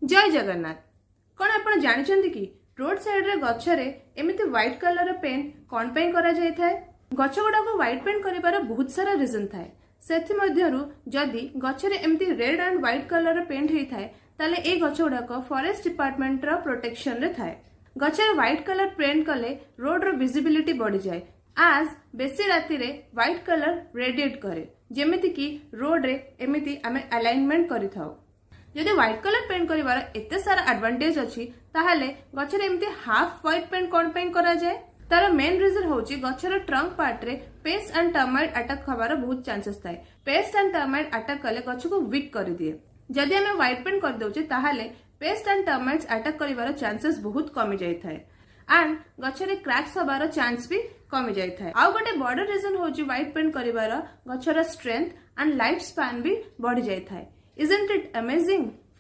जय जगन्नाथ। कौन आपण जानते कि रोड साइड रे गछरे एमिति व्हाइट कलर पेंट कौन पे करा जाय थाए? गछ गुडा को व्हाइट पेंट करिवार बहुत सारा रीजन थाए। सेथि मध्यरु जदि गछरे एमिति red and white colour paint हेई थाए ताले ए गछ गुडा को फॉरेस्ट डिपार्टमेंट रो प्रोटेक्शन रे थाए। गछरे व्हाइट कलर पेंट कले रोड रो विजिबिलिटी बढ़ी जाए। आज बेसी राति रे व्हाइट कलर रेडिएट करे जेमिति कि रोड रे एमिति आमे अलाइनमेंट करि थाउ। जदि व्हाइट कलर पेंट करिवार एते सारा एडवांटेज अछि ताहाले गछरे एमिति हाफ व्हाइट पेंट कोन पेंट करा जाय? तार मेन रीजन होची गछर ट्रंक पार्ट रे पेस्ट एंड टर्माइट अटैक हबार बहुत चांसेस थाए। पेस्ट एंड टर्माइट अटैक कले गछ को वीक कर दिए। जदि हमें व्हाइट पेंट कर दोचे ताहाले पेस्ट एंड टर्माइट्स अटैक करिवार चांसेस बहुत कमी जाय थाए एंड गछरे क्रैक्स हबार चांस भी कमी जाय थाए। आ गोटे बड़ रीजन होची व्हाइट पेंट करिवार गछर स्ट्रेंथ एंड लाइफ स्पैन भी बढ़ी जाय थाए। Isn't it amazing?